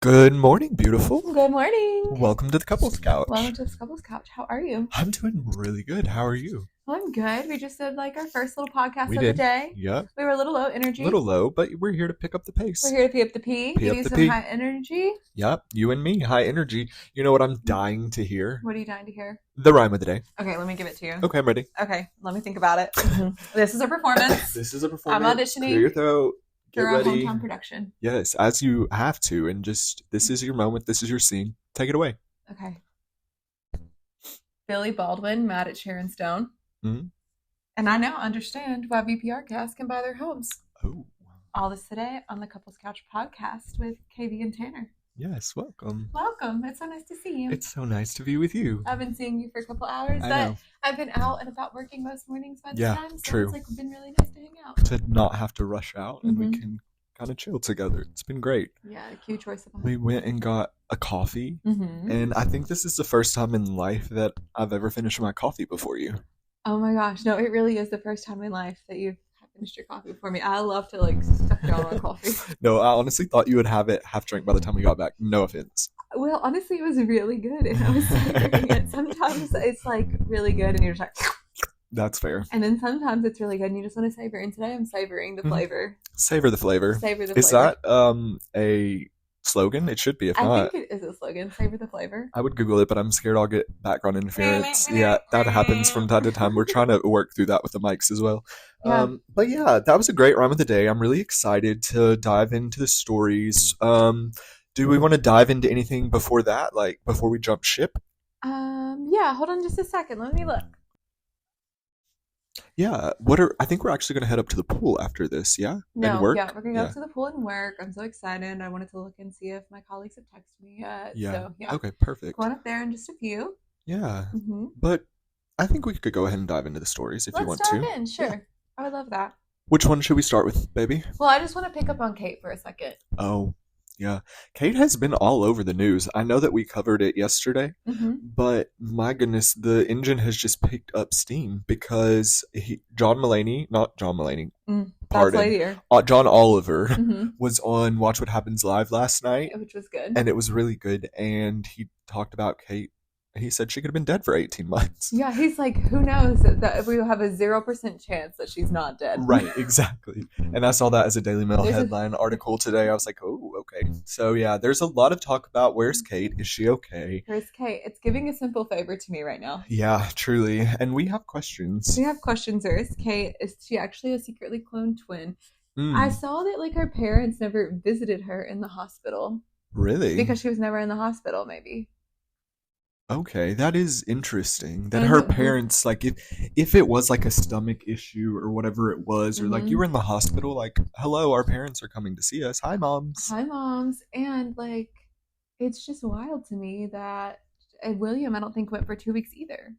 Good morning, beautiful. Good morning. Welcome to the Couples Couch. Welcome to this couples couch. How are you? I'm doing really good. How are you? Well, I'm good. We just did our first little podcast We of did. the day. Yep. We were a little low energy. A little low, but we're here to pick up the pace. We're here to pee up the pee. Pee Give up you the some pee. high energy. Yep, you and me, high energy. You know what I'm dying to hear? What are you dying to hear? The rhyme of the day. Okay, let me give it to you. Okay, I'm ready. Okay, let me think about it. This is a performance. This is a performance. I'm auditioning Clear your throat. Get for a ready. hometown production. Yes, as you have to, and just this is your moment. This is your scene. Take it away. Okay. Billy Baldwin mad at Sharon Stone. Mm-hmm. And I now understand why VPR casts can buy their homes. Oh. All this today on the Couples Couch podcast with KV and Tanner. Yes, welcome. Welcome. It's so nice to see you. It's so nice to be with you. I've been seeing you for a couple hours, I but know. I've been out and about working most mornings by this Yeah, time. So true. it's been really nice to hang out. To not have to rush out and we Mhm. can kind of chill together. It's been great. Yeah, a cute choice of We went and got a coffee, Mm-hmm. and I think this is the first time in life that I've ever finished my coffee before you. Oh my gosh, no, it really is the first time in life that you've finished your coffee before me. I love to suck down on coffee. No, I honestly thought you would have it half drink by the time we got back. No offense. Well, honestly, it was really good, and I was savoring it. Sometimes it's really good, and you're just like, That's fair. and then sometimes it's really good, and you just want to savor. And today I'm savoring the flavor. Savor the flavor. Savor the Is flavor. that a slogan? It should be. If I not, think it is a slogan. Savor the flavor. I would Google it, but I'm scared I'll get background interference. Yeah, that happens from time to time. We're trying to work through that with the mics as well. Yeah. But yeah, that was a great rhyme of the day. I'm really excited to dive into the stories. Do we want to dive into anything before that, like before we jump ship? Yeah, hold on just a second. Let me look. Yeah. I think we're actually going to head up to the pool after this, yeah? No, And work? yeah, we're gonna go Yeah. to the pool and work. I'm so excited. I wanted to look and see if my colleagues have texted me yet. Yeah. So yeah, Okay, perfect. going up there in just a few. Yeah. Mm-hmm. But I think we could go ahead and dive into the stories if you want Let's to. dive in. Sure, Yeah. I would love that. Which one should we start with, baby? Well, I just want to pick up on Kate for a second. Oh, yeah. Kate has been all over the news. I know that we covered it yesterday, Mm-hmm. but my goodness, the engine has just picked up steam because John Mulaney, not John Mulaney, That's pardon, later. John Oliver Mm-hmm. was on Watch What Happens Live last night, Which was good. and it was really good. And he talked about Kate. He said she could have been dead for 18 months. Yeah, he's like, who knows that we will have a 0% chance that she's not dead. Right, exactly. And I saw that as a Daily Mail There's a- headline article today. I was like, oh, okay. So yeah, there's a lot of talk about where's Kate? Is she okay? Where's Kate? It's giving a simple favor to me right now. Yeah, truly. And we have questions. We have questions. Is Kate, is she actually a secretly cloned twin? Mm, I saw that her parents never visited her in the hospital really? because she was never in the hospital. Maybe. Okay, that is interesting. That And- her parents, like, if it was like a stomach issue or whatever it was, or like Mhm. you were in the hospital, like, hello, our parents are coming to see us. Hi, moms. Hi, moms, and it's just wild to me that William, I don't think, went for 2 weeks either.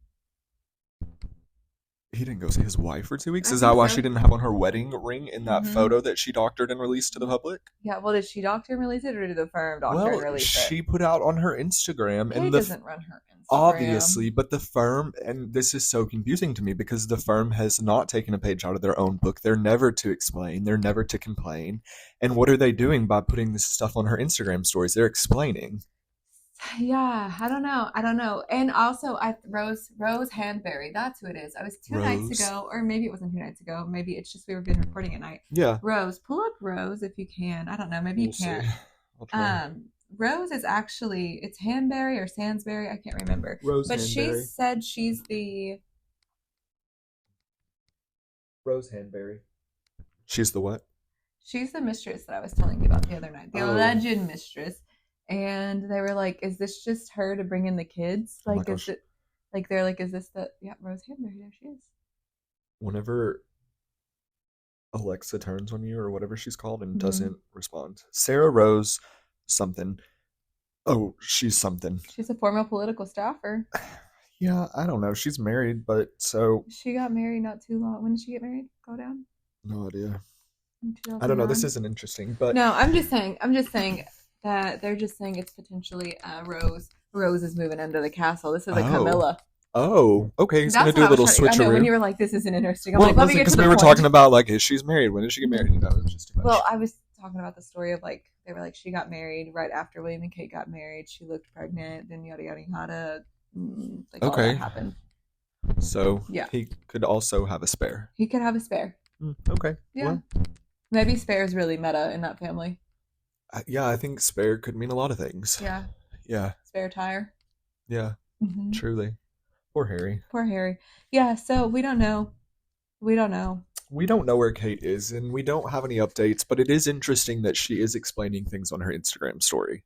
He didn't go see his wife for 2 weeks. I Is that think why so. she didn't have on her wedding ring in that Mhm. photo that she doctored and released to the public? Yeah. Well, did she doctor and release it, or did the firm doctor and Well, release she it? put out on her Instagram, Kate and the doesn't run her Instagram. obviously, but the firm, and this is so confusing to me because the firm has not taken a page out of their own book. They're never to explain, they're never to complain. And what are they doing by putting this stuff on her Instagram stories? They're explaining. Yeah, I don't know. And also, Rose Handberry. That's who it is. I was 2 nights Rose. ago, or maybe it wasn't 2 nights ago. Maybe it's just we've been recording at night. Yeah. Rose, pull up Rose if you can. I don't know. Maybe We'll you see. can't. I'll try. Rose is actually, it's Hanberry or Sansbury. I can't remember. Rose But she Hanberry. said she's Rose Hanberry. She's the what? the mistress that I was telling you about the other night. The Oh. alleged mistress. And they were like, is this just her to bring in the kids? Oh my Like, gosh. is it, they're like, is this yeah, Rose Hanberry, there she is. Whenever Alexa turns on you or whatever she's called and Mhm. doesn't respond. Sarah Rose something. Oh, she's something. She's a former political staffer. Yeah, I don't know. She's married, but so She got married not too long. When did she get married? Go down. no idea. In I don't know. This 2009? isn't interesting, but No, I'm just saying that they're just saying it's potentially Rose. Rose is moving into the castle. This is a Oh. Camilla. oh, okay. He's gonna That's do a what I little was trying. I know when switcheroo. you were like, "This isn't interesting." I'm Well, like, "Let me get because to we the were point." talking about like, is she's married? When did she get married? That was just too much. Well, I was talking about the story of like they were like she got married right after William and Kate got married. She looked pregnant, then yada yada yada. Like all that Okay. happened. So Yeah, he could also have a spare. he could have a spare. Okay. Yeah, Well, maybe spare is really meta in that family. yeah, I think spare could mean a lot of things. Yeah, Yeah. spare tire. Yeah. Mm-hmm. Truly. Poor Harry. Poor Harry. Yeah, so we don't know. We don't know. We don't know where Kate is, and we don't have any updates, but it is interesting that she is explaining things on her Instagram story.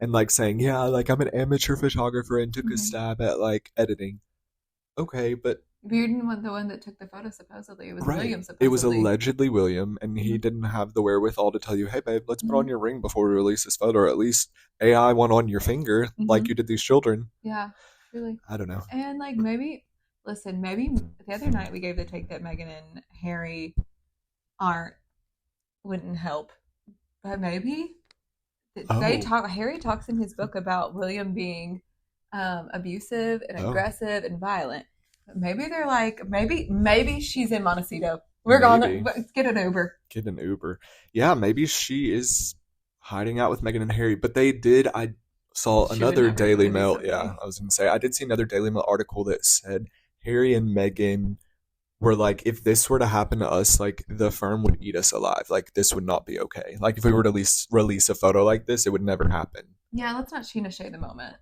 And like saying, yeah, like I'm an amateur photographer and took a stab at like editing. Okay, but Bearden was the one that took the photo, supposedly. It was right. William, It was supposedly. allegedly William, and he didn't have the wherewithal to tell you, hey, babe, let's put on your ring before we release this photo, or at least AI one on your finger, like you did these children. Yeah, really. I don't know. And like maybe, listen, maybe the other night we gave the take that Meghan and Harry wouldn't help, but maybe they talk. Harry talks in his book about William being abusive and aggressive and violent. Maybe they're like, maybe she's in Montecito. We're gonna get an Uber. Get an Uber. Yeah, maybe she is hiding out with Meghan and Harry. But they did. I saw another Daily Mail. Yeah, I was gonna say I did see another Daily Mail article that said Harry and Meghan were like, if this were to happen to us, like the firm would eat us alive. Like this would not be okay. Like if we were to release a photo like this, it would never happen. Yeah, let's not Sheena Shea the moment.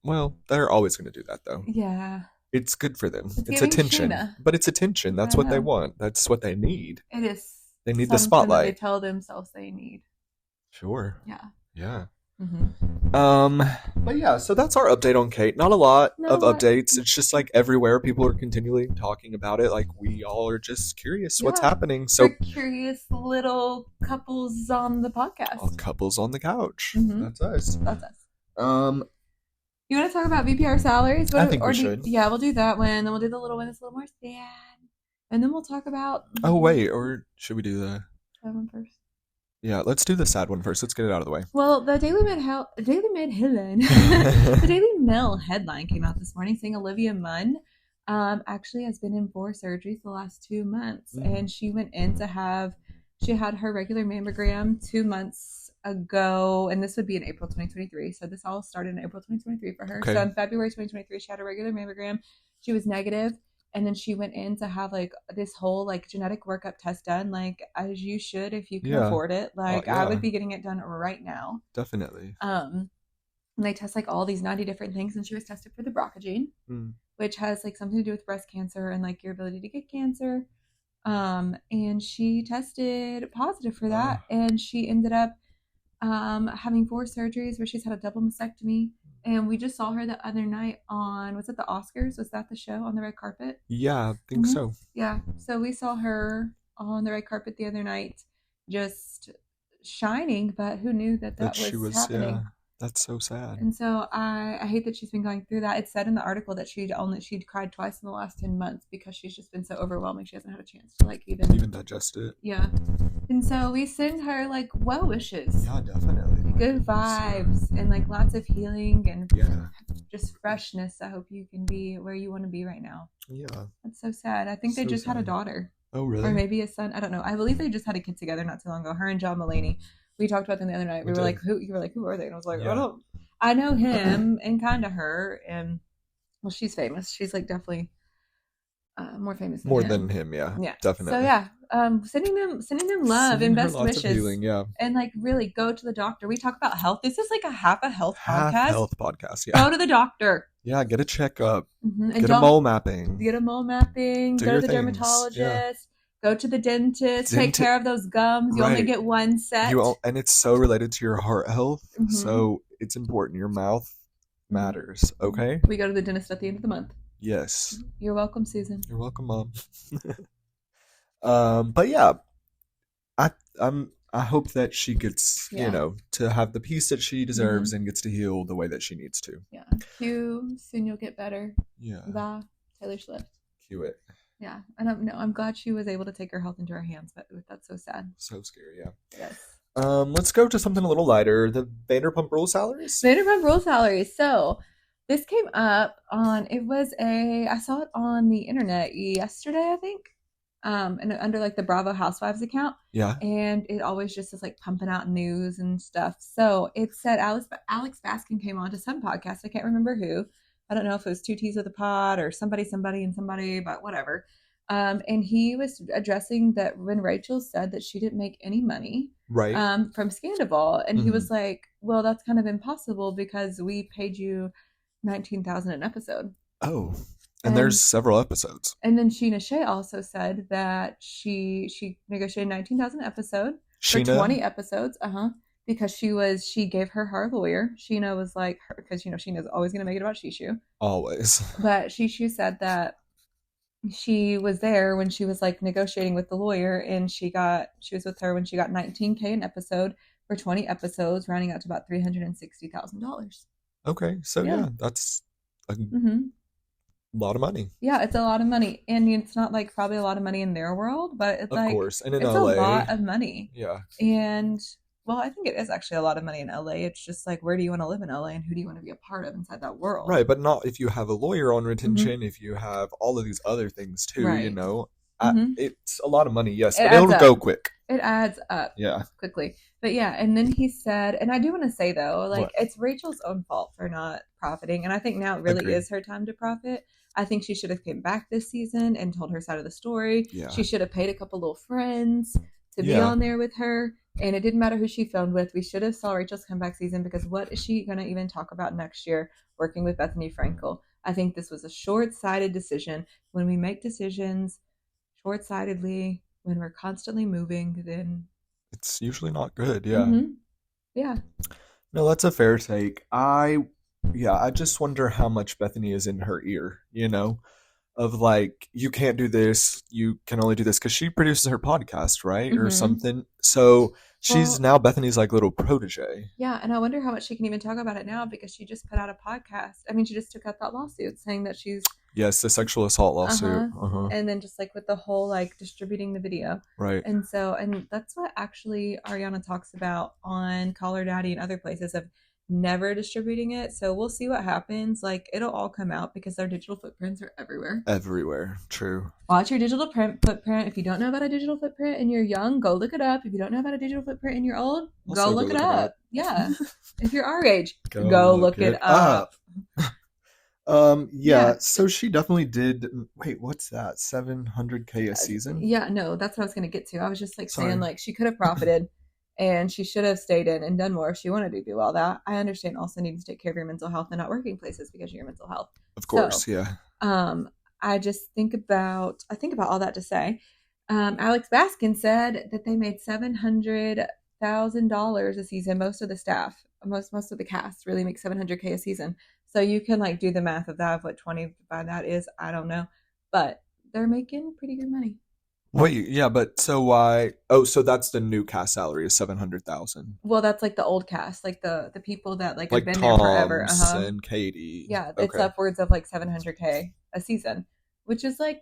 Well, they're always going to do that though. Yeah. It's good for them. It's attention. Sheena. But it's attention. That's what they want. That's what they need. It is. They need the spotlight. They tell themselves they need. Sure. Yeah. Yeah. But yeah, so that's our update on Kate. Not a lot of updates. It's just like everywhere people are continually talking about it. Like we all are just curious what's happening. So we're curious little couples on the podcast. All couples on the couch. That's us. That's us. You want to talk about VPR salaries? I think we should. Yeah, we'll do that one. Then we'll do the little one that's a little more sad. And then we'll talk about... Oh, wait. Or should we do the... That one first? Yeah, let's do the sad one first. Let's get it out of the way. Well, the Daily Mail headline... the Daily Mail headline came out this morning saying Olivia Munn actually has been in 4 surgeries the last 2 months. And she went in to have... She had her regular mammogram 2 months ago, and this would be in April 2023. So this all started in April 2023 for her. Okay. So in February 2023, she had a regular mammogram. She was negative, and then she went in to have like this whole like genetic workup test done, like as you should if you can afford it. Like I would be getting it done right now. Definitely. And they test like all these 90 different things, and she was tested for the BRCA gene, which has like something to do with breast cancer and like your ability to get cancer. And she tested positive for that, and she ended up having 4 surgeries where she's had a double mastectomy. And we just saw her the other night on, was it the Oscars? Was that the show on the red carpet? Yeah, I think so. Yeah. So we saw her on the red carpet the other night just shining, but who knew that was happening? Yeah. That's so sad. And so I hate that she's been going through that. It said in the article that she'd cried twice in the last 10 months because she's just been so overwhelming. She hasn't had a chance to like even digest it. Yeah. And so we send her like well wishes. Yeah, definitely. Good vibes and like lots of healing and just freshness. I hope you can be where you want to be right now. Yeah. That's so sad. I think they just had a daughter. Oh, really? Or maybe a son. I don't know. I believe they just had a kid together not too long ago. Her and John Mulaney. We talked about them the other night. We were like, who? You were like, who are they? And I was like, I know him and kind of her. And well, she's famous. She's like definitely more famous than him. Than him. Yeah. Yeah. Definitely. So yeah, sending them love and best wishes. Healing, yeah. And like really go to the doctor. We talk about health. This is like a half health podcast. Health podcast. Yeah. Go to the doctor. Yeah. Get a checkup. Get a mole mapping. Get a mole mapping. Go to the dermatologist. Yeah. Go to the dentist. Take care of those gums. You only get one set. And it's so related to your heart health. So it's important. Your mouth matters. Okay. We go to the dentist at the end of the month. Yes. You're welcome, Susan. You're welcome, Mom. But yeah, I hope that she gets, to have the peace that she deserves and gets to heal the way that she needs to. Yeah. Soon you'll get better. Yeah. Bye, Taylor Swift. Cue it. Yeah, and I'm glad she was able to take her health into her hands, but that's so sad. So scary, yeah. Yes. Let's go to something a little lighter. The Vanderpump Rules salaries. Vanderpump Rules salaries. So this came up on. I saw it on the internet yesterday, I think. and under like the Bravo Housewives account, Yeah. and it always just is like pumping out news and stuff. So it said Alex Baskin came on to some podcast. I can't remember who. I don't know if it was Two T's with a Pod or somebody, and somebody, but whatever. And he was addressing that when Rachel said that she didn't make any money Right. from Scandival, and he was like, "Well, that's kind of impossible because we paid you 19,000 an episode." Oh, and there's several episodes. And then Sheena Shea also said that she negotiated 19,000 an episode for 20 episodes. Because she gave her lawyer. Sheena was like, because Sheena's always going to make it about Shishu. Always. But Shishu said that she was there when she was like negotiating with the lawyer, and she was with her when she got $19K an episode for 20 episodes, rounding out to about $360,000. Okay, so yeah, that's a lot of money. Yeah, it's a lot of money, and it's not like probably a lot of money in their world, but it's of course, and in it's LA, a lot of money. Yeah, and well, I think it is actually a lot of money in LA. It's just like, where do you want to live in LA, and who do you want to be a part of inside that world? Right, but not if you have a lawyer on retention, if you have all of these other things too, right. you know. It's a lot of money, yes, but it'll go quick. It adds up quickly. But yeah, and then he said, and I do want to say though, like, it's Rachel's own fault for not profiting, and I think now it really is her time to profit. I think she should have came back this season and told her side of the story. Yeah. She should have paid a couple little friends to be on there with her. And it didn't matter who she filmed with. We should have saw Rachel's comeback season, because what is she going to even talk about next year working with Bethany Frankel? I think this was a short-sighted decision. When we make decisions short-sightedly, when we're constantly moving, then it's usually not good. Yeah. Yeah. No, that's a fair take. I just wonder how much Bethany is in her ear, you know? Of like, you can't do this, you can only do this, because she produces her podcast, right? Or something. So she's now Bethany's like little protege. Yeah, and I wonder how much she can even talk about it now, because she just put out a podcast. I mean, she just took out that lawsuit saying that she's... Yes, the sexual assault lawsuit. And then just like with the whole like distributing the video. Right. And that's what actually Ariana talks about on Call Her Daddy and other places, of never distributing it. So we'll see what happens. Like, it'll all come out because their digital footprints are everywhere. True. Watch your digital footprint. If you don't know about a digital footprint and you're young, go look it up. If you don't know about a digital footprint and you're old, go look it up. Yeah. If you're our age, go look it up. So she definitely did. Wait, what's that? 700K a season? Yeah, no, that's what I was going to get to. I was just like saying, like, she could have profited and she should have stayed in and done more if she wanted to do all that. I understand also needing to take care of your mental health and not working places because of your mental health. Of course, yeah. I just think about all that to say, Alex Baskin said that they made $700,000 a season. Most of the staff, most of the cast really make $700K a season. So you can like do the math of that, of what 20 by that is. I don't know, but they're making pretty good money. Wait, yeah, but so why? Oh, so that's the new cast salary is $700,000. Well, that's like the old cast, like the people that like have been there forever. And Katie. Yeah, it's upwards of like $700K a season, which is like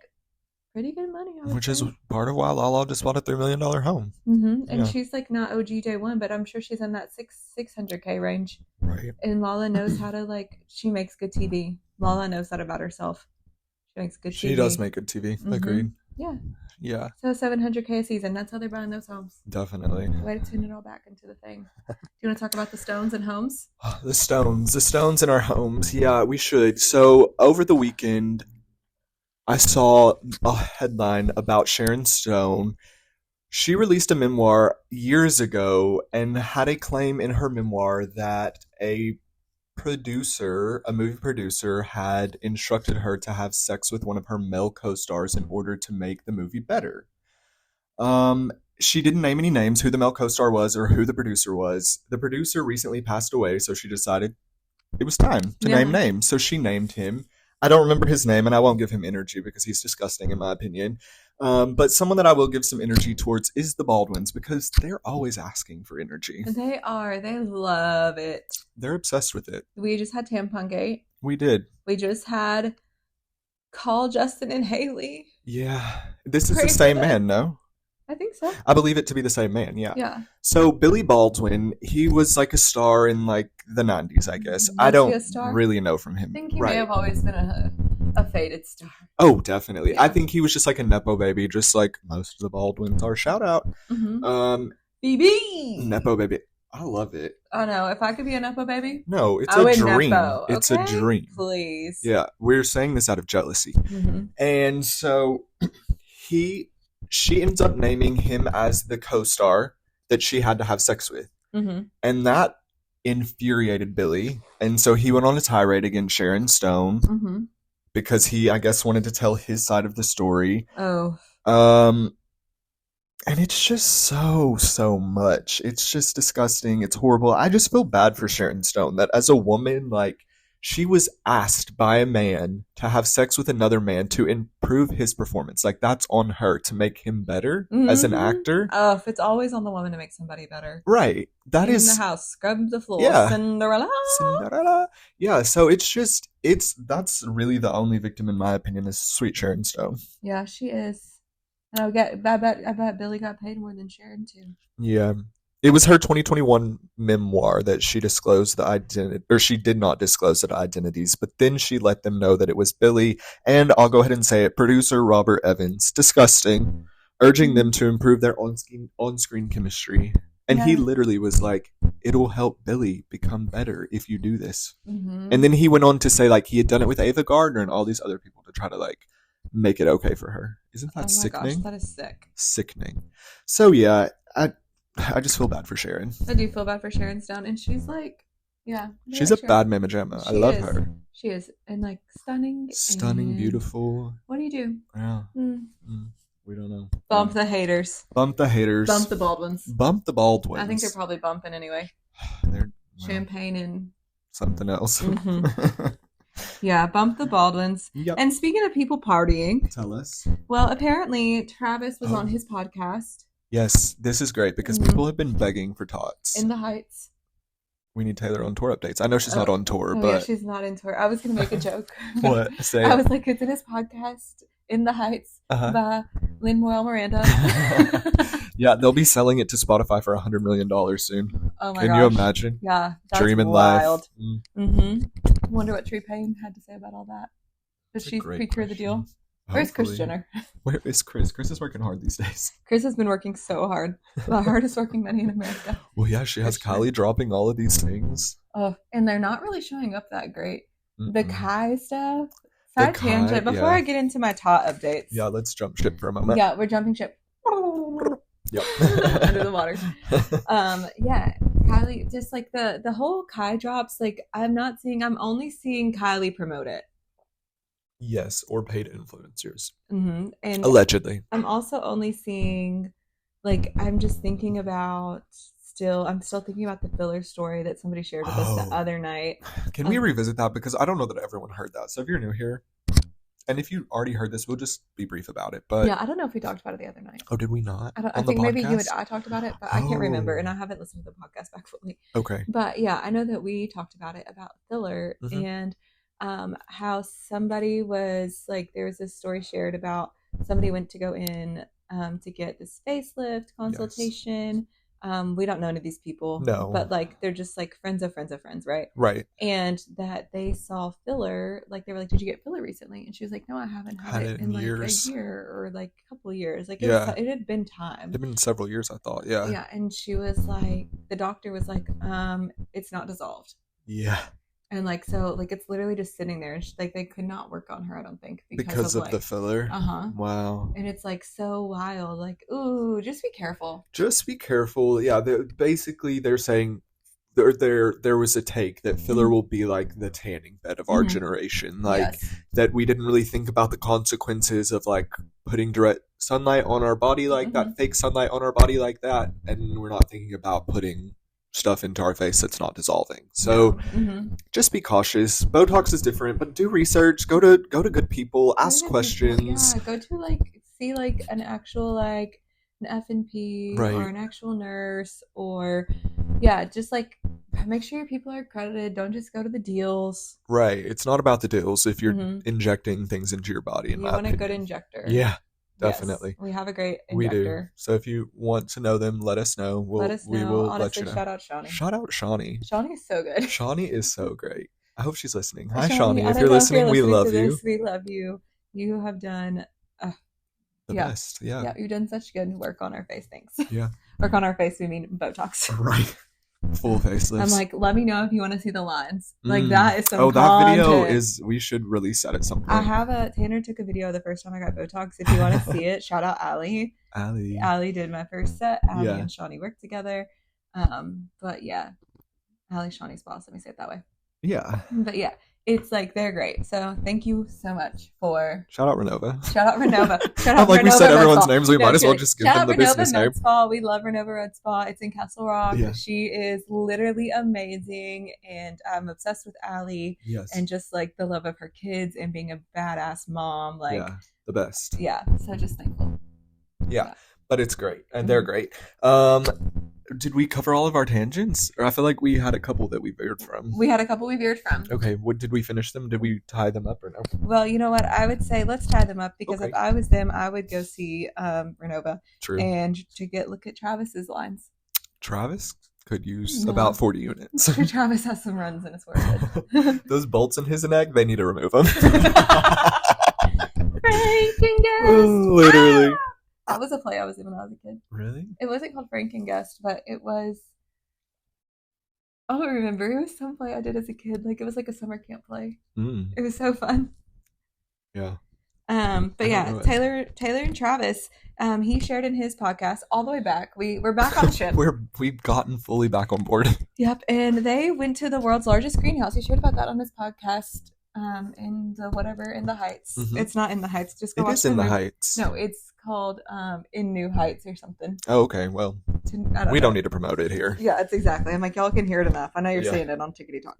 pretty good money. Which is part of why Lala just bought a $3 million home. And she's like not OG day one, but I'm sure she's in that 600K range. Right. And Lala knows how to she makes good TV. Lala knows that about herself. She makes good TV. She does make good TV. Agreed. Yeah. Yeah. So $700K a season. That's how they're buying those homes. Definitely. Way to tune it all back into the thing. Do you want to talk about the Stones and homes? The Stones in our homes. Yeah, we should. So over the weekend, I saw a headline about Sharon Stone. She released a memoir years ago and had a claim in her memoir that a movie producer, had instructed her to have sex with one of her male co-stars in order to make the movie better. She didn't name any names, who the male co-star was or who the producer was. The producer recently passed away, so she decided it was time to name names. So she named him. I don't remember his name, and I won't give him energy because he's disgusting in my opinion. But someone that I will give some energy towards is the Baldwins, because they're always asking for energy. They are. They love it. They're obsessed with it. We just had Tampon Gate. We did. We just had Call Justin and Haley. Yeah. This is the same man, no? I think so. I believe it to be the same man, yeah. Yeah. So Billy Baldwin, he was like a star in like the 90s, I guess. I don't really know from him. I think he may have always been a faded star. Oh, definitely. Yeah. I think he was just like a nepo baby, just like most of the Baldwins are. Shout out. BB! Nepo baby. I love it. Oh no, if I could be a nepo baby, No, it's I a would dream. nepo. It's okay? a dream. Please. Yeah, we're saying this out of jealousy. And so she ends up naming him as the co-star that she had to have sex with. And that infuriated Billy. And so he went on a tirade against Sharon Stone because he, I guess, wanted to tell his side of the story. Oh. And it's just so much. It's just disgusting. It's horrible. I just feel bad for Sharon Stone that as a woman, like, she was asked by a man to have sex with another man to improve his performance. Like, that's on her to make him better as an actor. Oh, if it's always on the woman to make somebody better. Right. That in is the house, scrub the floor. Yeah. Cinderella. Yeah, so that's really the only victim in my opinion is sweet Sharon Stone. Yeah, she is. And I bet Billy got paid more than Sharon too. Yeah. It was her 2021 memoir that she disclosed the identity, or she did not disclose the identities, but then she let them know that it was Billy, and I'll go ahead and say it, producer Robert Evans, disgusting, urging them to improve their on-screen chemistry. And he literally was like, it'll help Billy become better if you do this. And then he went on to say, like, he had done it with Ava Gardner and all these other people to try to, like, make it okay for her. Isn't that sickening? Gosh, that is sick. Sickening. So, yeah, I just feel bad for Sharon. I do feel bad for Sharon Stone. And she's like, yeah. She's a bad mamma jamma. I love her. She is. And, like, stunning. Stunning, beautiful. What do you do? Yeah. We don't know. Bump the haters. Bump the haters. Bump the Baldwins. Bump the Baldwins. I think they're probably bumping anyway. They're champagne and something else. Yeah, bump the Baldwins. Yep. And speaking of people partying, tell us. Well, apparently Travis was on his podcast. Yes, this is great because people have been begging for tots. In the Heights. We need Taylor on tour updates. I know she's not on tour, but yeah, she's not in tour. I was gonna make a joke. What? Say I was like, it's in his podcast, In the Heights, by Lin-Manuel Miranda. Yeah, they'll be selling it to Spotify for $100 million soon. Oh my gosh. Can you imagine? Yeah, that's Dreaming wild. life. Wonder what Tree Payne had to say about all that. Did she secure the deal? Where's Kris Jenner? Where is Kris? Kris is working hard these days. Kris has been working so hard. The hardest working money in America. Well, yeah, she has Kylie dropping all of these things. Oh, and they're not really showing up that great. The Kai stuff. Side tangent. Before I get into my tot updates. Yeah, let's jump ship for a moment. Yeah, we're jumping ship. Yep. Under the water. Yeah, Kylie, just like the whole Kai drops, like I'm only seeing Kylie promote it. Yes, or paid influencers. And allegedly. I'm also only seeing, like, I'm just thinking about I'm still thinking about the filler story that somebody shared with us the other night. Can we revisit that? Because I don't know that everyone heard that. So if you're new here, and if you already heard this, we'll just be brief about it. But yeah, I don't know if we talked about it the other night. Oh, did we not? I think maybe you and I talked about it, but I can't remember, and I haven't listened to the podcast back fully. Okay. But yeah, I know that we talked about it, about filler, and how somebody was like, there was this story shared about somebody went to go in to get this facelift consultation. Yes. We don't know any of these people. No. But like they're just like friends of friends of friends, right? Right. And that they saw filler, like they were like, did you get filler recently? And she was like, no, I haven't had it in years. Like a year or like a couple of years. Like it had been time. It had been several years, I thought. Yeah. Yeah. And she was like, the doctor was like, it's not dissolved. Yeah. And like, so like it's literally just sitting there, and like they could not work on her, I don't think, because of like, the filler. Wow. And it's like so wild. Like, ooh, just be careful. Just be careful. Yeah. Basically, they're saying there was a take that filler will be like the tanning bed of our generation, like that we didn't really think about the consequences of like putting direct sunlight on our body like that, fake sunlight on our body like that, and we're not thinking about putting stuff into our face that's not dissolving. So just be cautious. Botox is different, but do research. Go to good people. Ask questions. Yeah, go to like see like an actual like an F&P or an actual nurse, or just like make sure your people are accredited. Don't just go to the deals. Right. It's not about the deals if you're injecting things into your body. You want a good injector. Yeah. Definitely. Yes, we have a great injector. We do. So if you want to know them, let us know. We will Honestly, let you know. Shout out Shawnee. Shawnee. Shawnee is so good. Shawnee is so great. I hope she's listening. Hi, Shawnee, Shawnee. I If don't you're know if you're listening, we listening to love you. this. We love you. You have done, The yeah, best. Yeah. yeah, you've done such good work on our face. Thanks. Yeah. Work on our face, we mean Botox. Right. Full facelifts. I'm like, let me know if you want to see the lines. Like, Mm. that is some Oh, that content. video is, we should release that at some point. I have Tanner took a video the first time I got Botox. If you want to see it, shout out Allie. Allie did my first set. Allie and Shawnee worked together. But yeah, Allie, Shawnee's boss. Let me say it that way. Yeah. But yeah, it's like, they're great. So thank you so much for... Shout out Renova. Shout out Renova. Shout out like Renova we said everyone's Spa. names, we might as well just give them the Renova business name. Spa. We love Renova Red Spa. It's in Castle Rock. Yeah. She is literally amazing, and I'm obsessed with Allie. Yes. And just like the love of her kids and being a badass mom. Like, yeah, the best. Yeah, so just thankful. Yeah, but it's great, and they're great. Did we cover all of our tangents? Or I feel like we had a couple that we veered from. We had a couple we veered from. Okay, did we finish them? Did we tie them up or no? Well, you know what? I would say let's tie them up, because if I was them, I would go see Renova. True. And to look at Travis's lines. Travis could use about 40 units. Travis has some runs in his forehead. Those bolts in his neck, they need to remove them. Literally. That was a play I was in when I was a kid. Really? It wasn't called Frank and Guest, but it was... I don't remember. It was some play I did as a kid. Like, it was like a summer camp play. It was so fun. Yeah. But yeah, Taylor and Travis, he shared in his podcast all the way back. We're back on the ship. We've gotten fully back on board. Yep. And they went to the world's largest greenhouse. He shared about that on his podcast. In the Heights. Mm-hmm. It's not In the Heights. Just go watch it. It's In the Heights. No, it's called In New Heights or something. Oh, okay. Well, we don't need to promote it here. Yeah, it's exactly. I'm like, y'all can hear it enough. I know you're seeing it on Tickety Talk.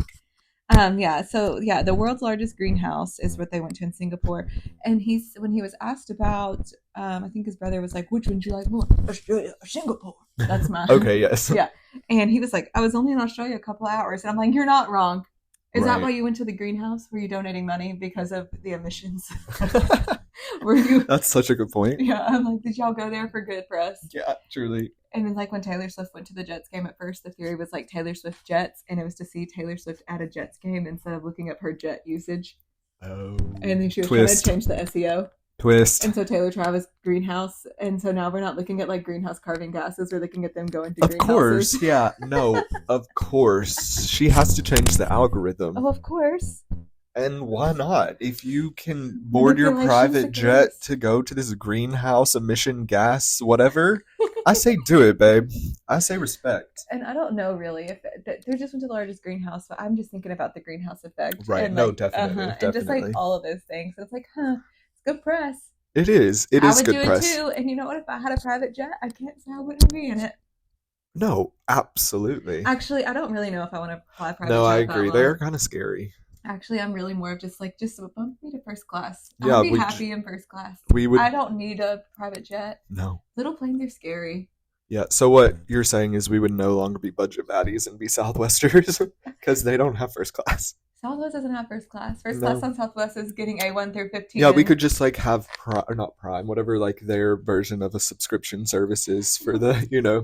So the world's largest greenhouse is what they went to in Singapore. And when he was asked about, I think his brother was like, which one do you like more, Australia or Singapore? That's mine. Okay, yes. Yeah. And he was like, I was only in Australia a couple hours. And I'm like, you're not wrong. Is that why you went to the greenhouse? Were you donating money because of the emissions? Were you? That's such a good point. Yeah, I'm like, did y'all go there for good press? Yeah, truly. And then, like, when Taylor Swift went to the Jets game at first, the theory was like Taylor Swift Jets, and it was to see Taylor Swift at a Jets game instead of looking up her jet usage. Oh. And then she was trying to change the SEO. Twist. And so Taylor Travis greenhouse, and so now we're not looking at like greenhouse carving gases, we're looking at them going to greenhouses. Of course, yeah, no, of course. She has to change the algorithm. Oh, of course. And why not? If you can board your private jet to go to this greenhouse emission gas, whatever, I say do it, babe. I say respect. And I don't know really if they just went to the largest greenhouse, but I'm just thinking about the greenhouse effect. Right, and no, like, definitely. And just like all of those things. It's like, good press. It is. It is good press. I would do it too. And you know what? If I had a private jet, I can't say I wouldn't be in it. No, absolutely. Actually, I don't really know if I want to fly private jet. No, I agree. They're kind of scary. Actually, I'm really more of just bump me to first class. I'd be happy in first class. I don't need a private jet. No. Little planes are scary. Yeah, so what you're saying is we would no longer be budget baddies and be Southwesters because they don't have first class. Southwest doesn't have first class. First class on Southwest is getting A1 through 15. Yeah, we could just like have not Prime, whatever like their version of a subscription service is for the,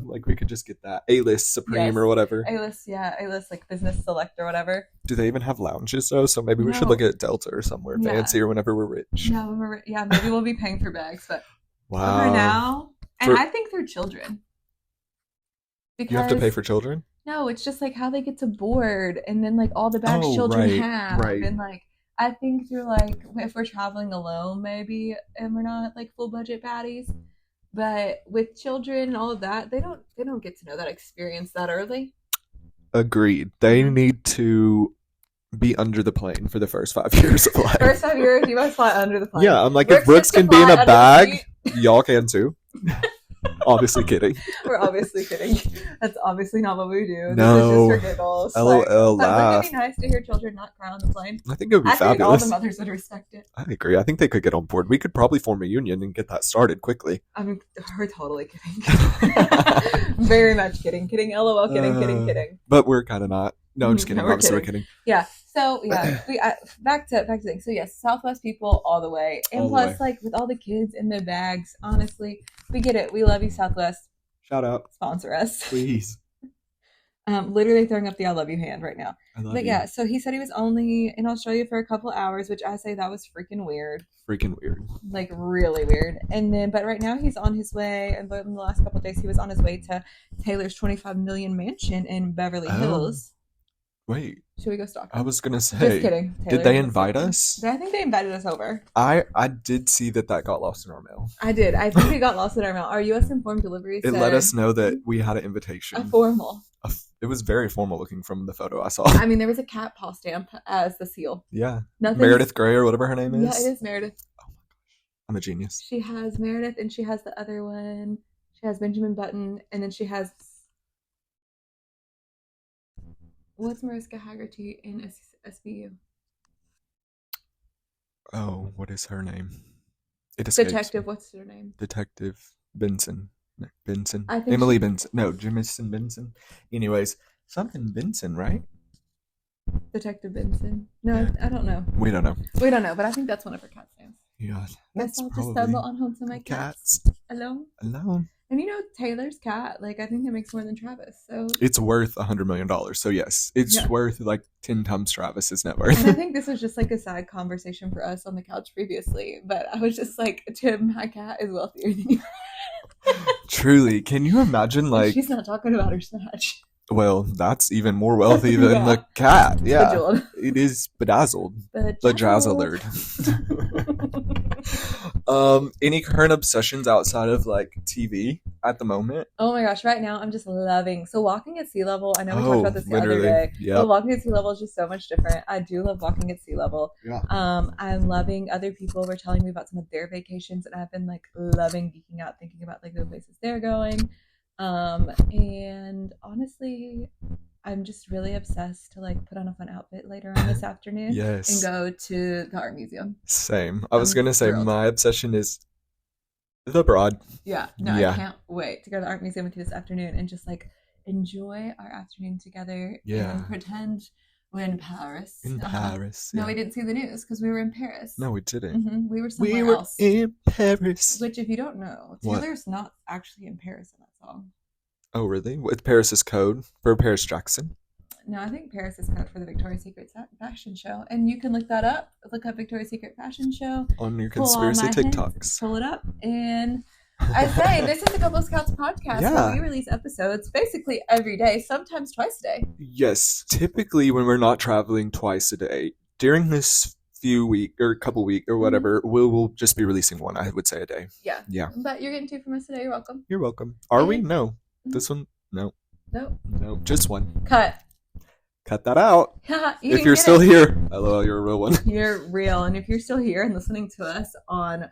like we could just get that A-list Supreme or whatever. A-list, yeah, A-list like Business Select or whatever. Do they even have lounges though? So maybe we should look at Delta or somewhere fancier whenever we're rich. No, maybe we'll be paying for bags, but wow. For now, and I think through children. Because you have to pay for children? No, it's just like how they get to board and then like all the bags children have. Right. And like I think through like if we're traveling alone maybe and we're not like full budget baddies. But with children and all of that, they don't get to know that experience that early. Agreed. They need to be under the plane for the first 5 years of life. First 5 years, you must fly under the plane. Yeah, I'm like, if Brooks can be in a bag, y'all can too. Obviously kidding. We're obviously kidding. That's obviously not what we do. No. This is just for giggles. LOL, laugh. Wouldn't it be nice to hear children not cry on the plane? I think it would be fabulous. I think all the mothers would respect it. I agree. I think they could get on board. We could probably form a union and get that started quickly. I mean, we're totally kidding. Very much kidding. Kidding, LOL, kidding. But we're kind of not. No, I'm just kidding. No, Obviously, we're kidding. Yeah. So yeah, back to things. So yes, Southwest people all the way, and plus like with all the kids in their bags. Honestly, we get it. We love you, Southwest. Shout out. Sponsor us, please. Literally throwing up the I love you hand right now. I love But you. yeah, so he said he was only in Australia for a couple hours, which I say that was freaking weird. Freaking weird. Like really weird. And then, but right now he's on his way. And in the last couple of days, he was on his way to Taylor's 25 million mansion in Beverly Hills. Wait. Should we go stalk I him? was gonna say. Just kidding. Did they invite us? I think they invited us over. I did see that got lost in our mail. I did. I think it got lost in our mail. Our U.S. Informed Delivery It let us know that we had an invitation. A formal. It was very formal looking from the photo I saw. I mean, there was a cat paw stamp as the seal. Yeah. Meredith Grey or whatever her name is. Yeah, it is Meredith. Oh my gosh. I'm a genius. She has Meredith and she has the other one. She has Benjamin Button and then she has... What's Mariska Haggerty in SVU? Oh, what is her name? It escapes. Detective, what's her name? Detective Benson. Benson. I think Emily Benson. No, Jemison Benson. Anyways, something Benson, right? Detective Benson. No, Yeah. I don't know. We don't know. We don't know, but I think that's one of her cat names. Yeah. Guess I'll just stumble on home to my cats. Alone. And you know, Taylor's cat, like, I think it makes more than Travis. So it's worth $100 million. So yes, it's worth like 10 times Travis's net worth. And I think this was just like a side conversation for us on the couch previously, but I was just like, Tim, my cat is wealthier than you. Truly, can you imagine like she's not talking about her snatch. Well, that's even more wealthy than the cat. Yeah, bejeweled. It is bedazzled. Bedazzled. Any current obsessions outside of like TV at the moment? Oh my gosh, right now I'm just loving. So walking at sea level, I know we talked about this the other day. Yep. But walking at sea level is just so much different. I do love walking at sea level. Yeah. I'm loving. Other people were telling me about some of their vacations, and I've been like loving geeking out, thinking about like the places they're going. And honestly, I'm just really obsessed to like put on a fun outfit later on this afternoon. Yes. And go to the art museum. Same. I was gonna say my obsession is the Broad. Yeah. No, yeah. I can't wait to go to the art museum with you this afternoon and just like enjoy our afternoon together. Yeah. And pretend we're in Paris. Paris. Yeah. No, we didn't see the news because we were in Paris. No, we didn't. Mm-hmm. We were somewhere else. In Paris. Which, if you don't know, Taylor's not actually in Paris in that song. Oh, really? With Paris's code for Paris Jackson? No, I think Paris is code for the Victoria's Secret fashion show. And you can look that up. Look up Victoria's Secret fashion show. On your conspiracy TikToks. Hints, pull it up. And I say, this is the Couple Scouts podcast where we release episodes basically every day, sometimes twice a day. Yes. Typically, when we're not traveling twice a day, during this couple week or whatever, we'll just be releasing one, I would say, a day. Yeah. Yeah. But you're getting two from us today. You're welcome. You're welcome. Are we? No. This one? No. No. Just one. Cut that out. If you're still here. Hello, you're a real one. You're real. And if you're still here and listening to us on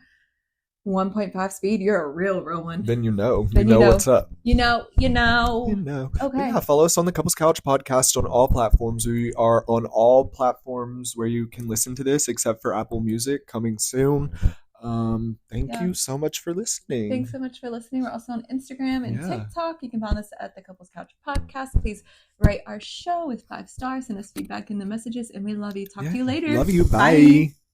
1.5 speed, you're a real one. Then you know. You know what's up. You know. Okay. Yeah, follow us on the Couples Couch podcast on all platforms. We are on all platforms where you can listen to this, except for Apple Music, coming soon. Thank you so much for listening. Thanks so much for listening. We're also on Instagram and TikTok. You can find us at the Couples Couch Podcast. Please rate our show with 5 stars, send us feedback in the messages, and we love you. Talk to you later. Love you. Bye.